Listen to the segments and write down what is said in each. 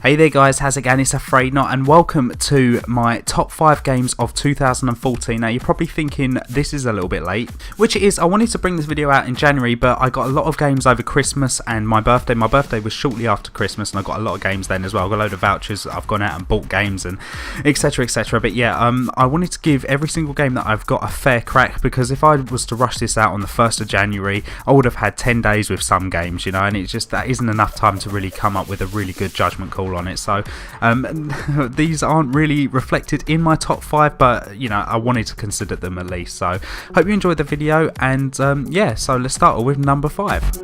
Hey there guys, how's it going? It's Afraidnot and welcome to my top 5 games of 2014. Now you're probably thinking this is a little bit late, which it is. I wanted to bring this video out in January, but I got a lot of games over Christmas and my birthday. My birthday was shortly after Christmas and I got a lot of games then as well. I got a load of vouchers, I've gone out and bought games and etc etc. But yeah, I wanted to give every single game that I've got a fair crack, because if I was to rush this out on the 1st of January, I would have had 10 days with some games, you know, and it's just that isn't enough time to really come up with a really good judgment call on it. So these aren't really reflected in my top 5, but you know, I wanted to consider them at least. So hope you enjoyed the video, and yeah, so let's start with number 5.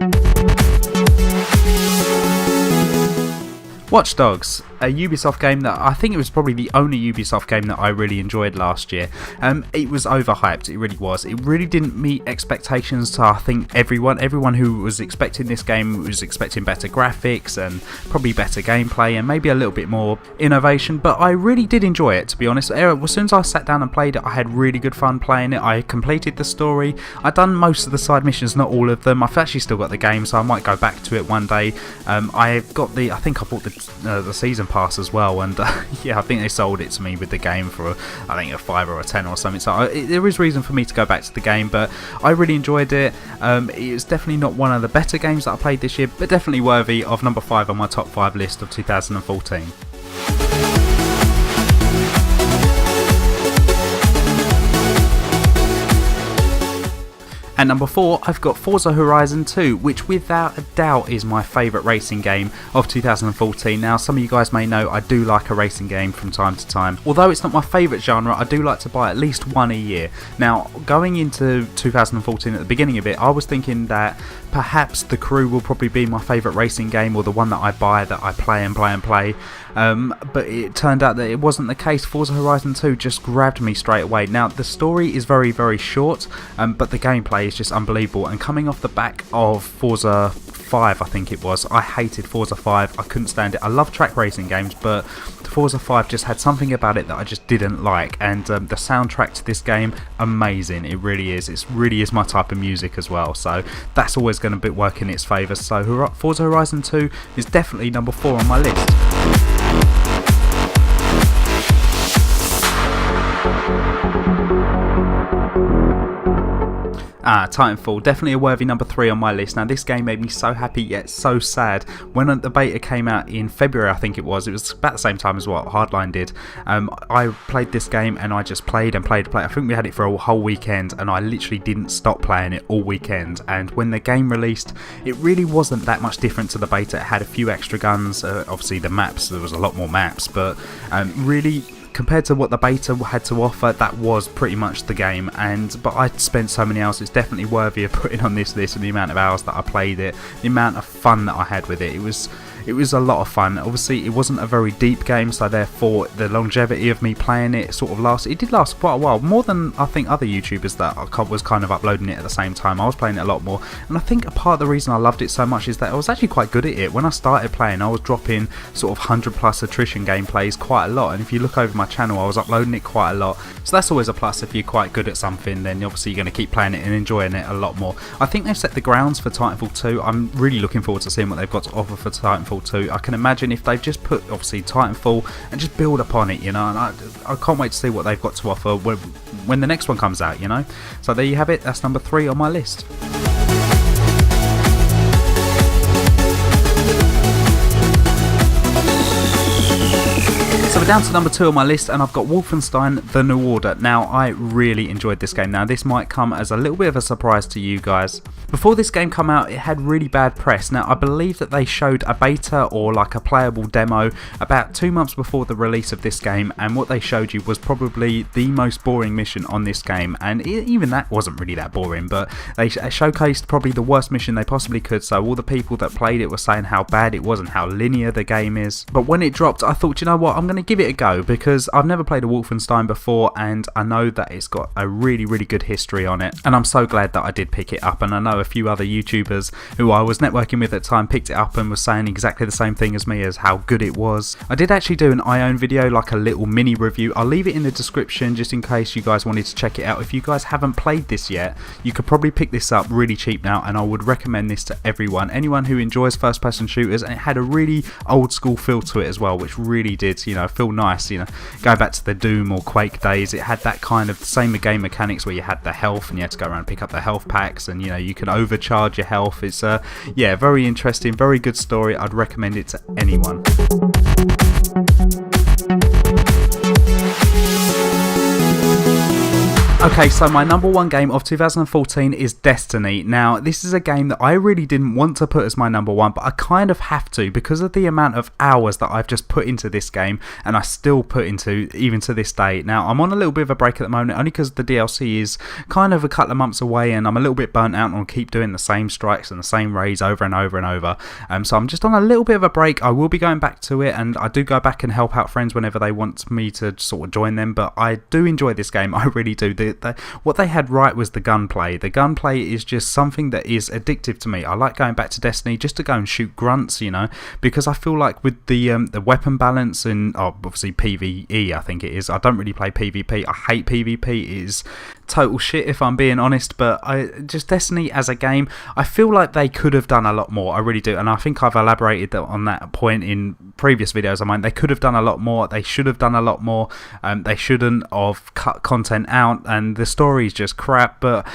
Watch Dogs, a Ubisoft game that I think it was probably the only Ubisoft game that I really enjoyed last year. It was overhyped, it really was. It really didn't meet expectations to, I think, everyone who was expecting this game was expecting better graphics and probably better gameplay and maybe a little bit more innovation, but I really did enjoy it, to be honest. As soon as I sat down and played it, I had really good fun playing it. I completed the story, I'd done most of the side missions, not all of them. I've actually still got the game, so I might go back to it one day. I think I bought the season pass as well, and yeah, I think they sold it to me with the game for I think a 5 or a 10 or something, so there is reason for me to go back to the game, but I really enjoyed it. It's definitely not one of the better games that I played this year, but definitely worthy of number 5 on my top 5 list of 2014. At number 4, I've got Forza Horizon 2, which without a doubt is my favourite racing game of 2014. Now, some of you guys may know I do like a racing game from time to time. Although it's not my favourite genre, I do like to buy at least one a year. Now, going into 2014 at the beginning of it, I was thinking that perhaps The Crew will probably be my favourite racing game, or the one that I buy, that I play and play and play. But it turned out that it wasn't the case. Forza Horizon 2 just grabbed me straight away. Now, the story is very, very short, but the gameplay is just unbelievable. And coming off the back of Forza 5, I think it was, I hated Forza 5. I couldn't stand it. I love track racing games, but Forza 5 just had something about it that I just didn't like. And the soundtrack to this game, amazing. It really is. It really is my type of music as well. So that's always going to work in its favour. So Forza Horizon 2 is definitely number 4 on my list. Titanfall, definitely a worthy number 3 on my list. Now, this game made me so happy yet so sad. When the beta came out in February, I think it was about the same time as what Hardline did. I played this game and I just played and played. I think we had it for a whole weekend and I literally didn't stop playing it all weekend. And when the game released, it really wasn't that much different to the beta. It had a few extra guns, obviously the maps, there was a lot more maps, but really, compared to what the beta had to offer, that was pretty much the game. But I spent so many hours. It's definitely worthy of putting on this list, and the amount of hours that I played it, the amount of fun that I had with it. It was a lot of fun. Obviously, it wasn't a very deep game, so therefore the longevity of me playing it sort of lasted. It did last quite a while, more than I think other YouTubers that was kind of uploading it at the same time. I was playing it a lot more, and I think a part of the reason I loved it so much is that I was actually quite good at it. When I started playing, I was dropping sort of 100+ attrition gameplays quite a lot, and if you look over my channel, I was uploading it quite a lot. So that's always a plus. If you're quite good at something, then obviously you're going to keep playing it and enjoying it a lot more. I think they've set the grounds for Titanfall 2. I'm really looking forward to seeing what they've got to offer for Titanfall 2. I can imagine if they've just put obviously Titanfall and just build upon it, you know, and I can't wait to see what they've got to offer when the next one comes out, you know. So there you have it, that's number 3 on my list. So we're down to number 2 on my list, and I've got Wolfenstein The New Order. Now, I really enjoyed this game. Now, this might come as a little bit of a surprise to you guys. Before this game came out, it had really bad press. Now, I believe that they showed a beta or like a playable demo about 2 months before the release of this game, and what they showed you was probably the most boring mission on this game, and even that wasn't really that boring, but they showcased probably the worst mission they possibly could. So all the people that played it were saying how bad it was and how linear the game is. But when it dropped, I thought, you know what, I'm going to give give it a go, because I've never played a Wolfenstein before, and I know that it's got a really, really good history on it, and I'm so glad that I did pick it up. And I know a few other YouTubers who I was networking with at the time picked it up and was saying exactly the same thing as me, as how good it was. I did actually do an iOwn video, like a little mini review. I'll leave it in the description just in case you guys wanted to check it out. If you guys haven't played this yet, you could probably pick this up really cheap now, and I would recommend this to everyone who enjoys first person shooters. And it had a really old school feel to it as well, which really did, you know, feel nice, you know, going back to the Doom or Quake days. It had that kind of same game mechanics where you had the health and you had to go around and pick up the health packs, and you know, you can overcharge your health. It's yeah, very interesting, very good story. I'd recommend it to anyone. Okay, so my number one game of 2014 is Destiny. Now, this is a game that I really didn't want to put as my number one, but I kind of have to because of the amount of hours that I've just put into this game, and I still put into even to this day. Now, I'm on a little bit of a break at the moment, only because the DLC is kind of a couple of months away, and I'm a little bit burnt out and I'll keep doing the same strikes and the same raids over and over and over. So I'm just on a little bit of a break. I will be going back to it, and I do go back and help out friends whenever they want me to sort of join them, but I do enjoy this game. I really do. What they had right was the gunplay. The gunplay is just something that is addictive to me. I like going back to Destiny just to go and shoot grunts, you know, because I feel like with the weapon balance and obviously PvE, I think it is. I don't really play PvP. I hate PvP. It is total shit if I'm being honest, but just Destiny as a game, I feel like they could have done a lot more. I really do, and I think I've elaborated on that point in previous videos. I mean, they could have done a lot more. They should have done a lot more. They shouldn't have cut content out, and the story is just crap, but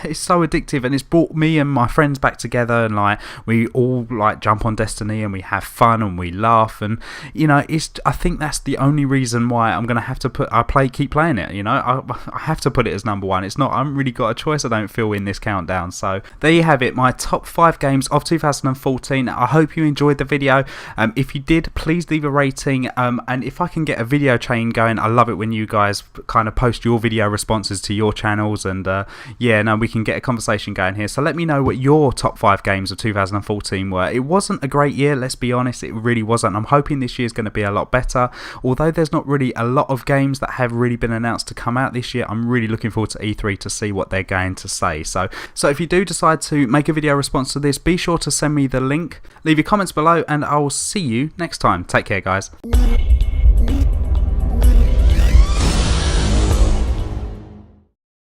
it's so addictive, and it's brought me and my friends back together, and like we all like jump on Destiny and we have fun and we laugh, and you know, I think that's the only reason why I'm gonna have to keep playing it. You know, I have to put it as number one. It's not, I haven't really got a choice, I don't feel, in this countdown. So there you have it, my top 5 games of 2014. I hope you enjoyed the video. If you did, please leave a rating, and if I can get a video chain going, I love it when you guys kind of post your video responses to your channels, and yeah, no, we can get a conversation going here. So let me know what your top 5 games of 2014 were. It wasn't a great year, let's be honest, it really wasn't. I'm hoping this year is going to be a lot better, although there's not really a lot of games that have really been announced to come out this year. I'm really looking forward to E3 to see what they're going to say. So if you do decide to make a video response to this, be sure to send me the link, leave your comments below, and I'll see you next time. Take care, guys.